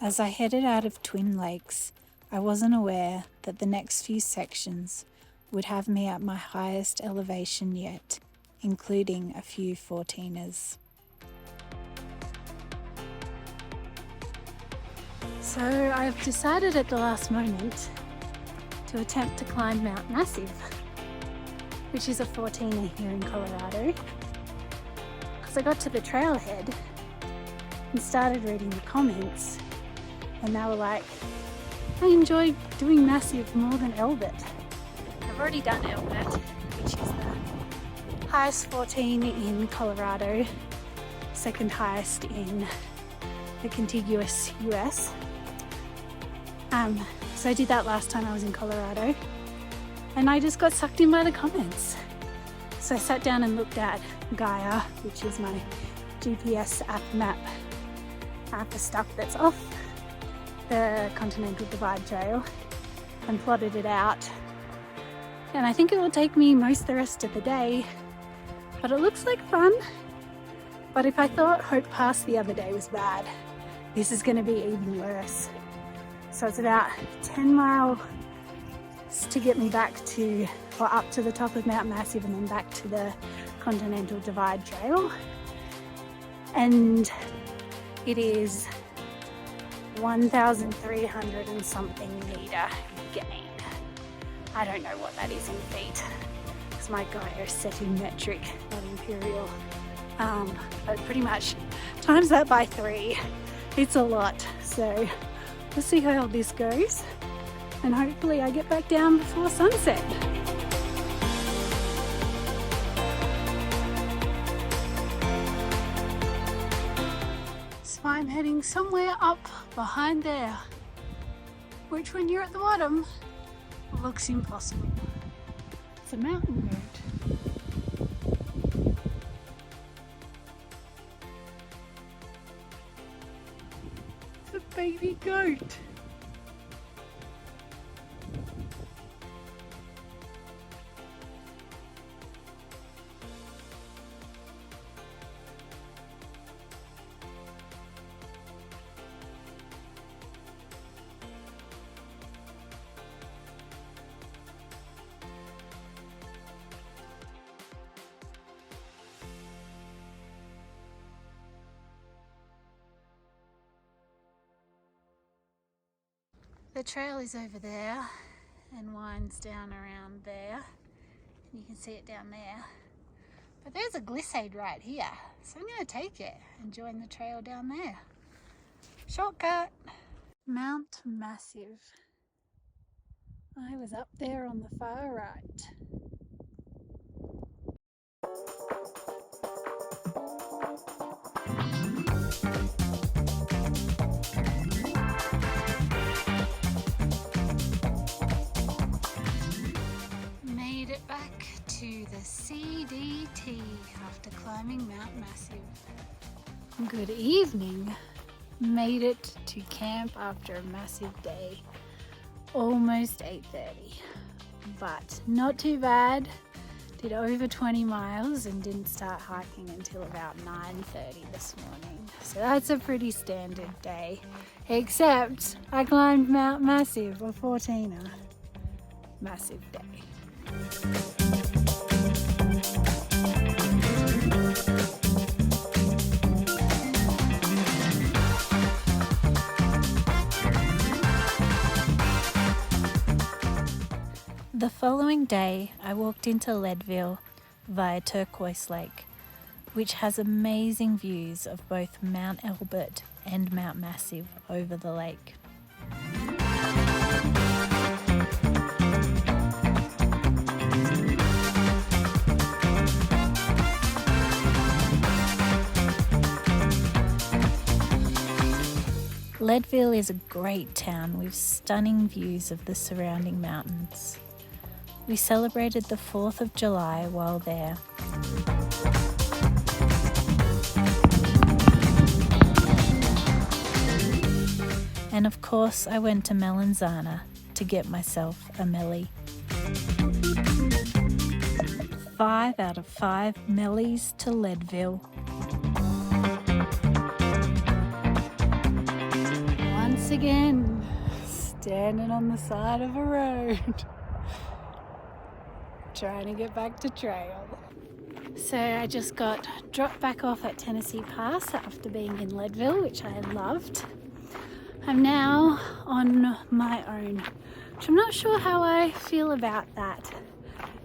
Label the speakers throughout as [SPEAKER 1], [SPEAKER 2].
[SPEAKER 1] As I headed out of Twin Lakes, I wasn't aware that the next few sections would have me at my highest elevation yet, including a few 14ers. So I've decided at the last moment to attempt to climb Mount Massive, which is a 14er here in Colorado, because I got to the trailhead and started reading the comments, and they were like, I enjoy doing Massive more than Elbert. I've already done Elbert, which is the highest 14 in Colorado, second highest in the contiguous US. So I did that last time I was in Colorado, and I just got sucked in by the comments. So I sat down and looked at Gaia, which is my GPS app map for stuff that's off the Continental Divide Trail, and plotted it out. And I think it will take me most of the rest of the day, but it looks like fun. But if I thought Hope Pass the other day was bad, this is going to be even worse. So it's about 10 miles to get me back to, or up to the top of Mount Massive, and then back to the Continental Divide Trail. And it is 1,300 and something meter gain. I don't know what that is in feet, because my Gaia is set in metric, not imperial. But pretty much times that by 3. It's a lot. So we'll see how this goes, and hopefully I get back down before sunset. So I'm heading somewhere up behind there, which when you're at the bottom looks impossible. It's a mountain goat. It's a baby goat. The trail is over there and winds down around there. You can see it down there. But there's a glissade right here, so I'm going to take it and join the trail down there. Shortcut! Mount Massive. I was up there on the far right. Made it back to the CDT after climbing Mount Massive. Good evening. Made it to camp after a massive day. Almost 8:30, but not too bad. Did over 20 miles and didn't start hiking until about 9:30 this morning. So that's a pretty standard day, except I climbed Mount Massive, a 14er. Massive day. The following day, I walked into Leadville via Turquoise Lake, which has amazing views of both Mount Elbert and Mount Massive over the lake. Leadville is a great town with stunning views of the surrounding mountains. We celebrated the 4th of July while there. And of course I went to Melanzana to get myself a Melly. 5 out of 5 Mellies to Leadville. again, standing on the side of a road, trying to get back to trail. So I just got dropped back off at Tennessee Pass after being in Leadville, which I loved. I'm now on my own, which I'm not sure how I feel about that.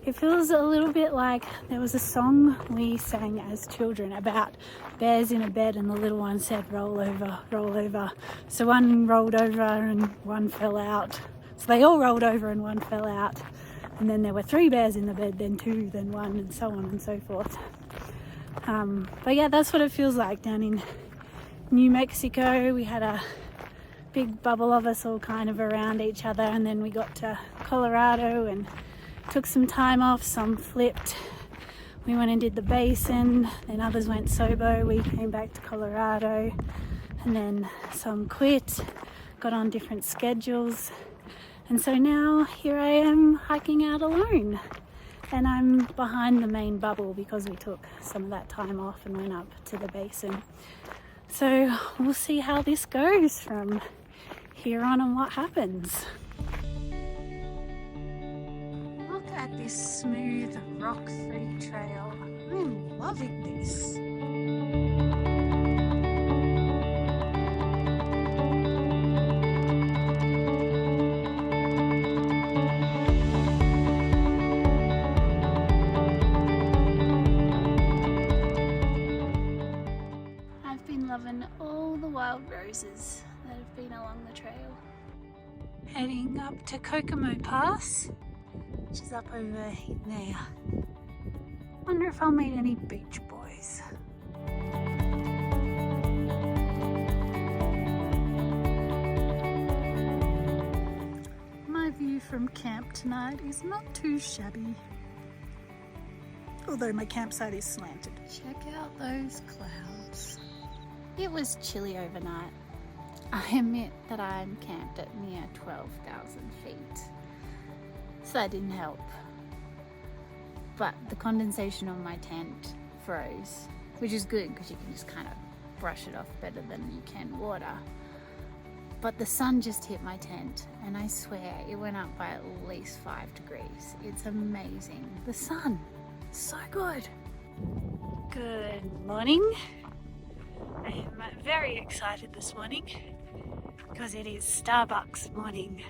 [SPEAKER 1] It feels a little bit like there was a song we sang as children about bears in a bed and the little one said, roll over, roll over. So one rolled over and one fell out. So they all rolled over and one fell out. And then there were 3 bears in the bed, then 2, then 1, and so on and so forth. But yeah, that's what it feels like down in New Mexico. We had a big bubble of us all kind of around each other, and then we got to Colorado and took some time off. Some flipped. We went and did the basin, then others went sobo. We came back to Colorado, and then some quit, got on different schedules. And so now here I am hiking out alone, and I'm behind the main bubble because we took some of that time off and went up to the basin. So we'll see how this goes from here on and what happens. Look at this smooth rock-free trail. I'm loving this. Loving all the wild roses that have been along the trail. Heading up to Kokomo Pass, which is up over there. Wonder if I'll meet any beach boys. My view from camp tonight is not too shabby, although my campsite is slanted. Check out those clouds. It was chilly overnight. I admit that I'm camped at near 12,000 feet, so that didn't help. But the condensation on my tent froze, which is good because you can just kind of brush it off better than you can water. But the sun just hit my tent, and I swear it went up by at least 5 degrees. It's amazing. The sun, so good. Good morning. I am very excited this morning because it is Starbucks morning.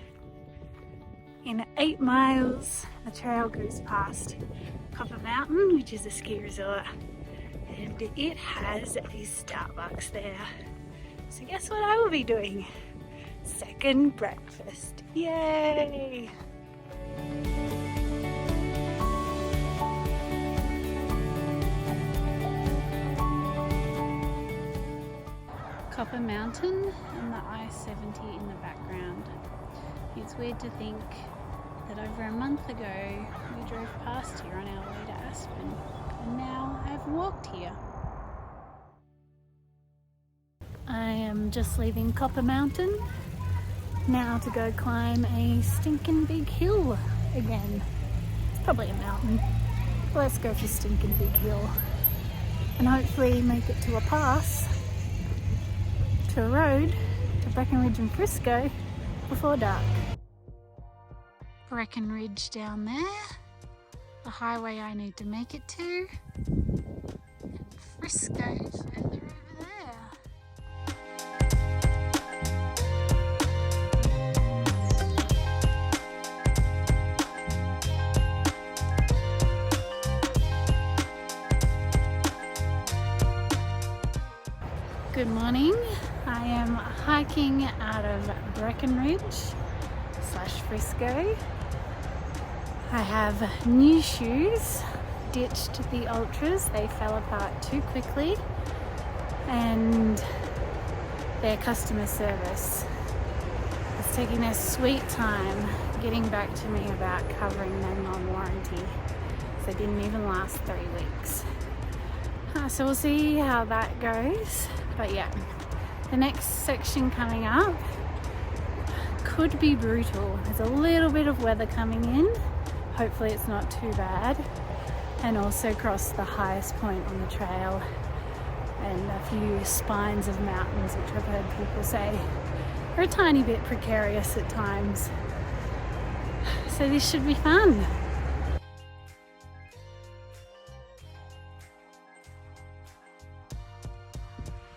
[SPEAKER 1] In 8 miles, the trail goes past Copper Mountain, which is a ski resort, and it has a Starbucks there. So guess what I will be doing? Second breakfast. Yay! Copper Mountain and the I-70 in the background. It's weird to think that over a month ago we drove past here on our way to Aspen, and now I've walked here. I am just leaving Copper Mountain now to go climb a stinking big hill again. It's probably a mountain. Let's go for stinking big hill and hopefully make it to a pass, to a road to Breckenridge and Frisco before dark. Breckenridge down there, the highway I need to make it to, and Frisco further over there. Good morning. I am hiking out of Breckenridge / Frisco. I have new shoes, ditched the Ultras, they fell apart too quickly, and their customer service is taking their sweet time getting back to me about covering them on warranty. So they didn't even last 3 weeks. So we'll see how that goes. But yeah, the next section coming up could be brutal. There's a little bit of weather coming in. Hopefully it's not too bad. And also cross the highest point on the trail and a few spines of mountains, which I've heard people say are a tiny bit precarious at times. So this should be fun.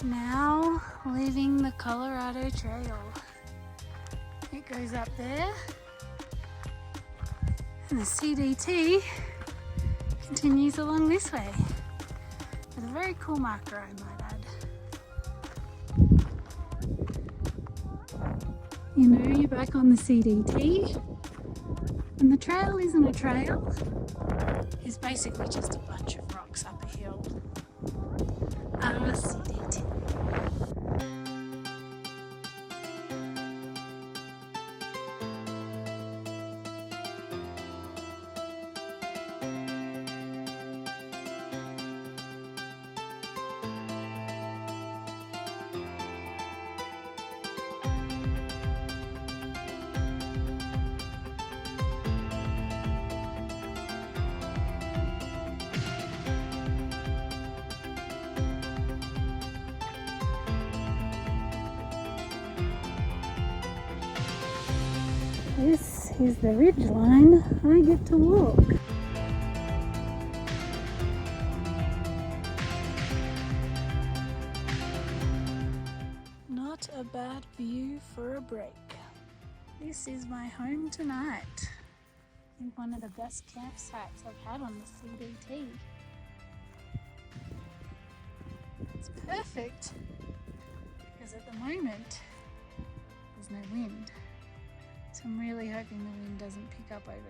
[SPEAKER 1] Now leaving the Colorado Trail. It goes up there, and the CDT continues along this way with a very cool marker, I might add. You know, you're back on the CDT, and the trail isn't a trail. It's basically just a bunch of rocks up a hill. CDT. This is the ridge line I get to walk. Not a bad view for a break. This is my home tonight. I think one of the best campsites I've had on the CDT. It's perfect because at the moment there's no wind. So I'm really hoping the wind doesn't pick up overnight.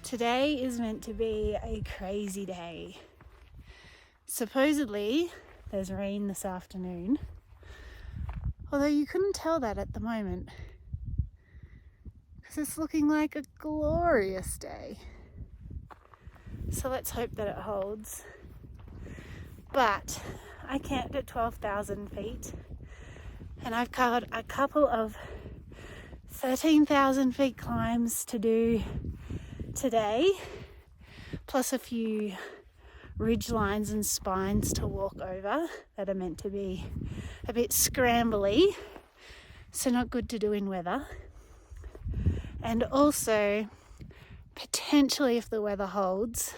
[SPEAKER 1] Today is meant to be a crazy day. Supposedly there's rain this afternoon, although you couldn't tell that at the moment. It's looking like a glorious day. So let's hope that it holds. But I camped at 12,000 feet and I've covered a couple of 13,000 feet climbs to do today, plus a few ridge lines and spines to walk over that are meant to be a bit scrambly, so not good to do in weather. And also, potentially if the weather holds,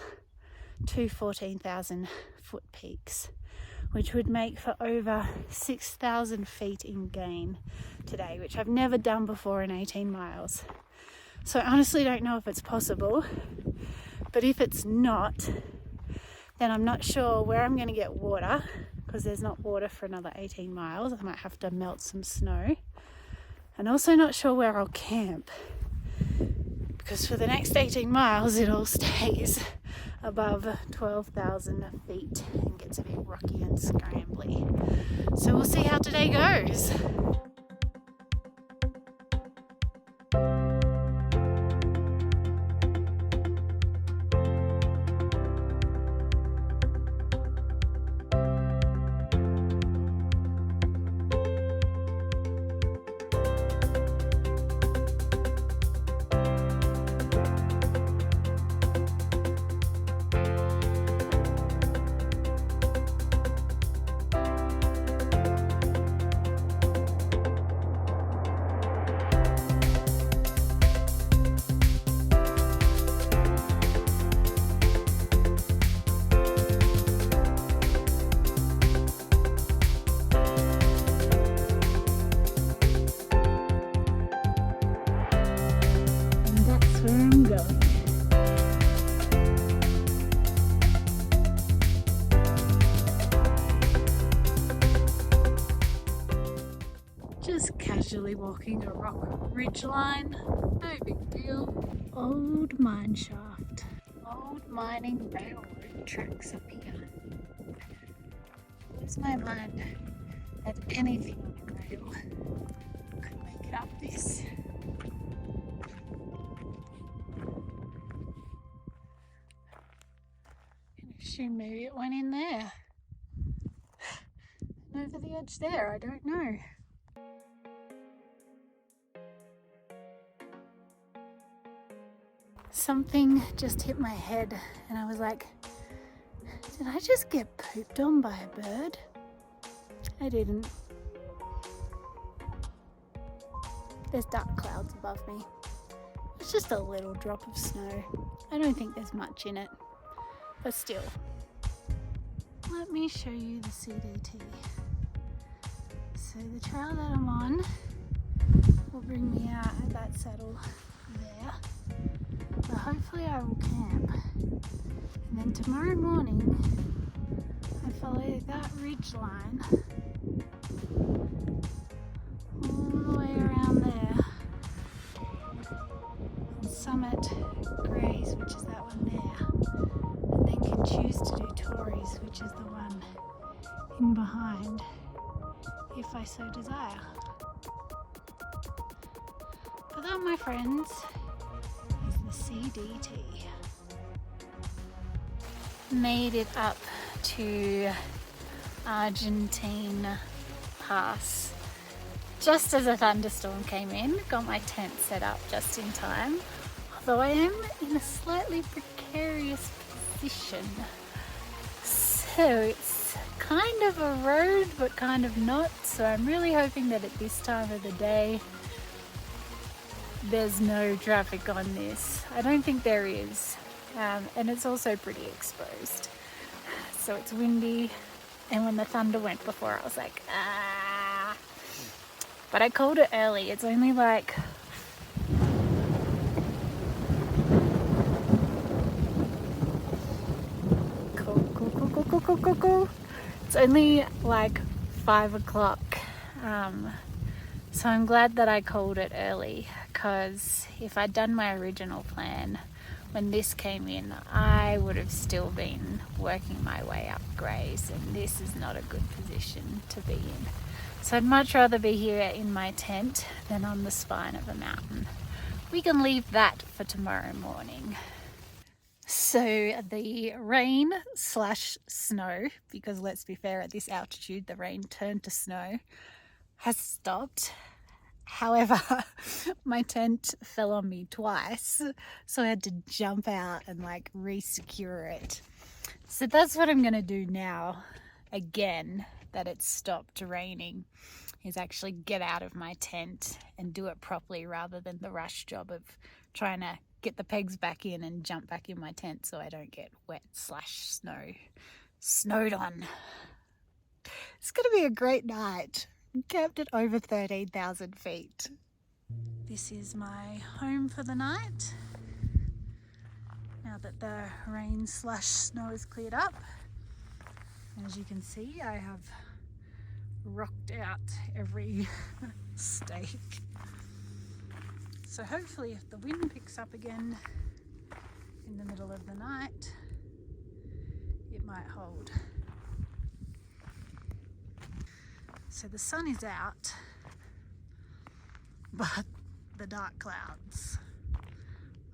[SPEAKER 1] 2 14,000 foot peaks, which would make for over 6,000 feet in gain today, which I've never done before in 18 miles. So I honestly don't know if it's possible, but if it's not, then I'm not sure where I'm going to get water, because there's not water for another 18 miles. I might have to melt some snow. And also not sure where I'll camp, because for the next 18 miles it all stays above 12,000 feet and gets a bit rocky and scrambly. So we'll see how today goes. Just casually walking a rock ridge line, no big deal. Old mine shaft, old mining railroad tracks up here. Lose my mind that anything on a rail could make it up this. I assume maybe it went in there. And over the edge there, I don't know. something just hit my head and I was like, did I just get pooped on by a bird? I didn't. There's dark clouds above me. It's just a little drop of snow. I don't think there's much in it, but still. Let me show you the CDT. So the trail that I'm on will bring me out at that saddle there. But hopefully I will camp. And then tomorrow morning, I follow that ridge line all the way around there and summit Grays, which is that one there, and then can choose to do Torres, which is the one in behind, if I so desire. But that, my friends, is the CDT. Made it up to Argentine Pass just as a thunderstorm came in. Got my tent set up just in time, although I am in a slightly precarious position. So it's kind of a road but kind of not, so I'm really hoping that at this time of the day there's no traffic on this. I don't think there is. And it's also pretty exposed. So it's windy, and when the thunder went before, I was like, ah. But I called it early. It's only like cool. It's only like 5 o'clock. So I'm glad that I called it early, because if I'd done my original plan, when this came in, I would have still been working my way up Grays, and this is not a good position to be in. So I'd much rather be here in my tent than on the spine of a mountain. We can leave that for tomorrow morning. So the rain / snow, because let's be fair, at this altitude the rain turned to snow, has stopped. However, my tent fell on me twice, so I had to jump out and like re-secure it. So that's what I'm going to do now, again, that it's stopped raining, is actually get out of my tent and do it properly, rather than the rush job of trying to get the pegs back in and jump back in my tent so I don't get wet / snowed on. It's going to be a great night. Camped at over 13,000 feet. This is my home for the night, now that the rain / snow is cleared up. As you can see, I have rocked out every stake. So hopefully if the wind picks up again in the middle of the night, it might hold. So the sun is out, but the dark clouds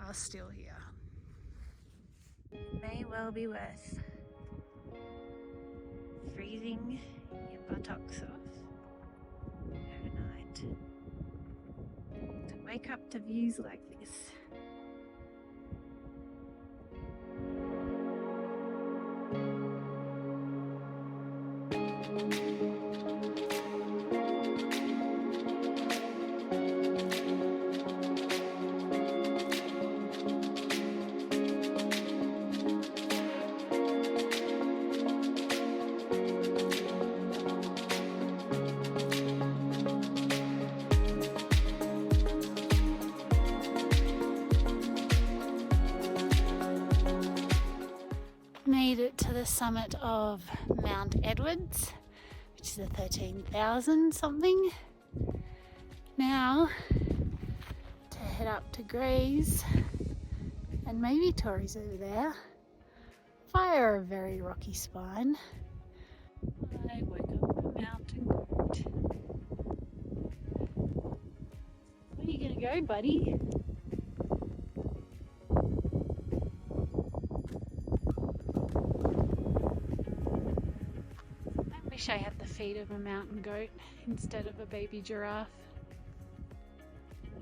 [SPEAKER 1] are still here. May well be worth freezing your buttocks off overnight to wake up to views like this. Made it to the summit of Mount Edwards, which is a 13,000 something. Now to head up to Grays and maybe Torres over there via a very rocky spine. I woke up a mountain goat. Where are you gonna go, buddy? I wish I had the feet of a mountain goat instead of a baby giraffe.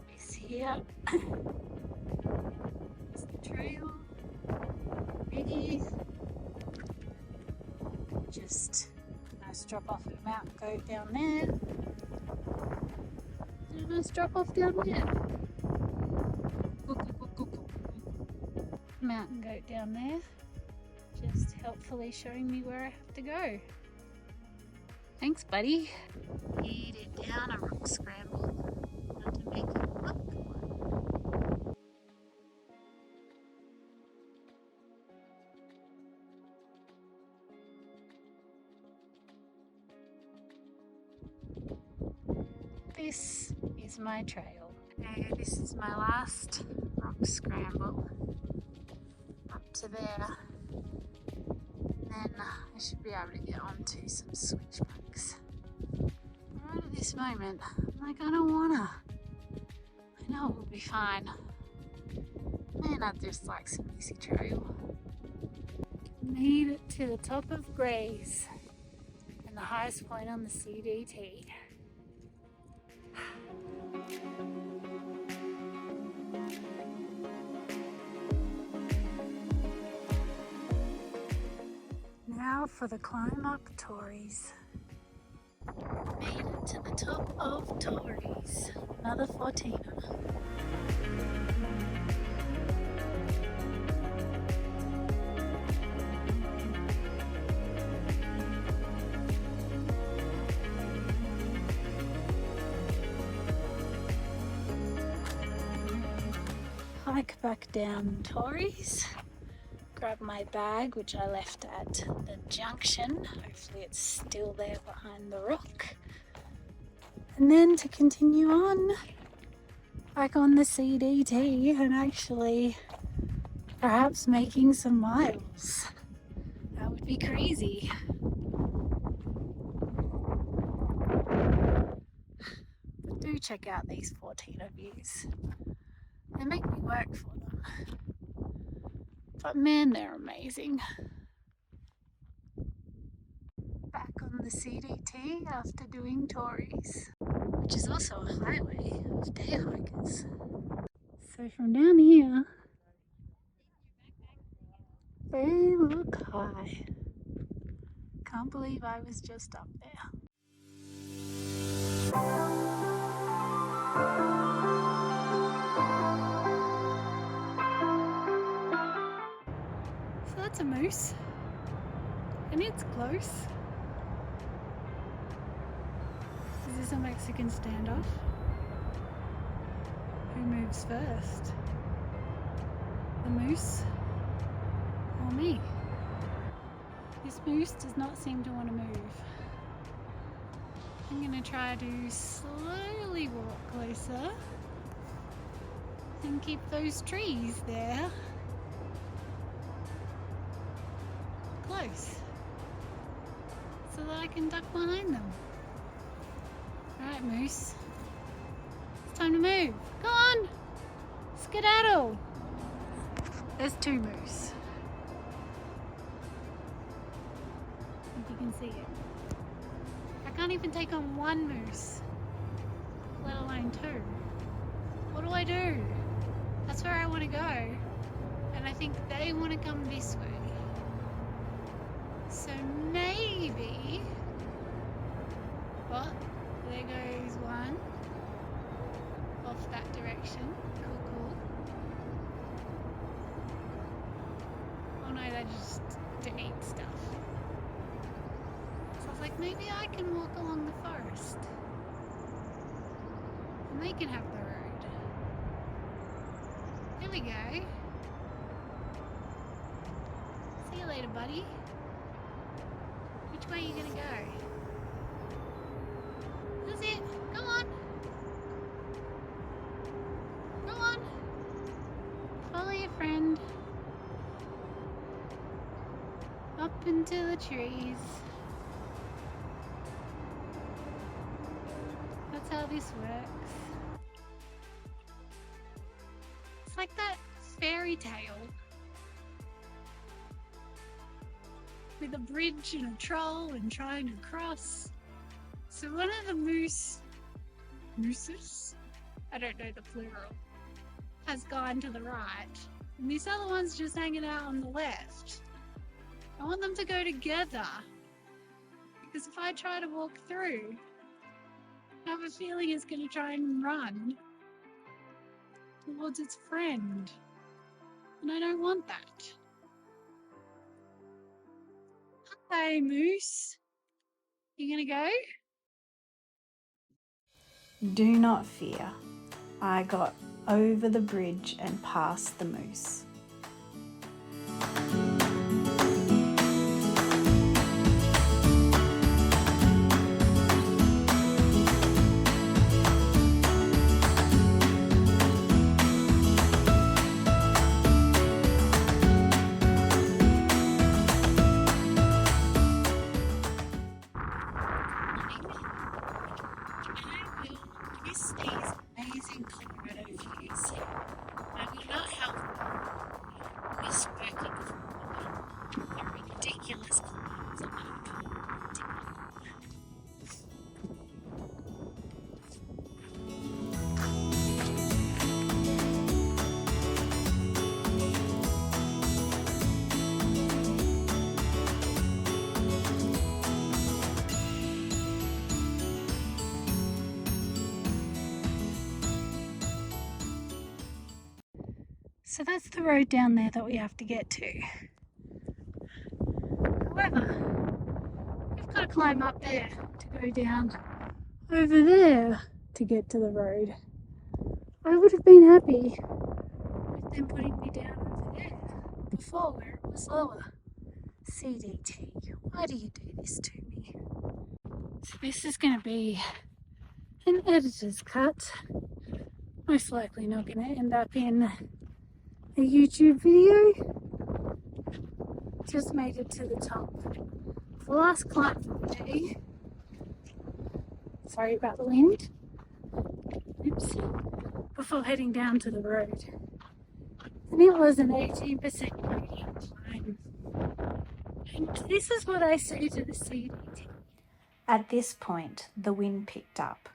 [SPEAKER 1] He's here. There's the trail. Ready. Just a nice drop off of the mountain goat down there. And a nice drop off down there. Mountain goat down there. Just helpfully showing me where I have to go. Thanks, buddy. Headed down a rock scramble. Not to make it look one. This is my trail. And this is my last rock scramble. Up to there. And then I should be able to get onto some switchbacks. Right at this moment, I'm like, I don't wanna. I know it will be fine. Man, I'd just like some easy trail. Made it to the top of Grays and the highest point on the CDT. Now for the climb up Torres. Made it to the top of Torres. Another 14er. Hike back down Torres. Grab my bag, which I left at the junction. Hopefully it's still there behind the rock. And then to continue on, back on the CDT and actually perhaps making some miles. That would be crazy. But do check out these 14er views. They make me work for them. But man, they're amazing. Back on the CDT after doing Torres, which is also a highway of day hikers. So from down here, they look high. Can't believe I was just up there. That's a moose, and it's close. Is this a Mexican standoff? Who moves first? The moose or me? This moose does not seem to want to move. I'm going to try to slowly walk closer and keep those trees there close so that I can duck behind them. Alright, moose. It's time to move. Go on! Skedaddle! There's two moose. If you can see it. I can't even take on one moose, let alone two. What do I do? That's where I want to go. And I think they want to come this way. So maybe, oh, there goes one off that direction. Cool. Oh no, they're just to eat stuff. So I was like, maybe I can walk along the forest and they can have the road. There we go. See you later, buddy. Which way are you gonna go? That's it. Go on. Go on. Follow your friend. Up into the trees. That's how this works. It's like that fairy tale. With a bridge and a troll and trying to cross. So one of the mooses, I don't know the plural, has gone to the right And these other one's just hanging out on the left. I want them to go together. Because if I try to walk through, I have a feeling it's going to try and run towards its friend. And I don't want that. Hi, Moose. You gonna go?
[SPEAKER 2] Do not fear. I got over the bridge and past the moose.
[SPEAKER 1] Miss these amazing Colorado views. I will not help miss working for the ridiculous clouds on that. So that's the road down there that we have to get to. However, we've got to climb up there to go down over there to get to the road. I would have been happy with them putting me down over there before where it was lower. CDT, why do you do this to me? So this is going to be an editor's cut. Most likely not going to end up in a YouTube video. Just made it to the top. The last climb of the day. Sorry about the wind. Oops. Before heading down to the road. And it was an 18% gradient climb. And this is what I say to the CDT.
[SPEAKER 2] At this point, the wind picked up,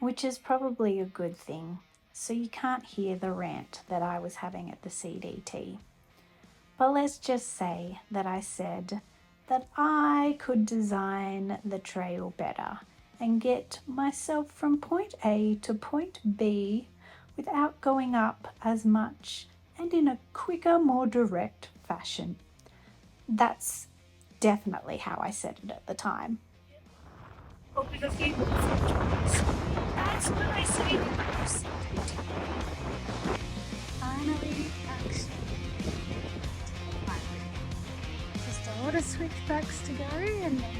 [SPEAKER 2] which is probably a good thing, so you can't hear the rant that I was having at the CDT. But let's just say that I said that I could design the trail better and get myself from point A to point B without going up as much and in a quicker, more direct fashion. That's definitely how I said it at the time.
[SPEAKER 1] But with a few more footnotes. That's what I say to the CDT. Finally, actually. Just a lot of switchbacks to go and then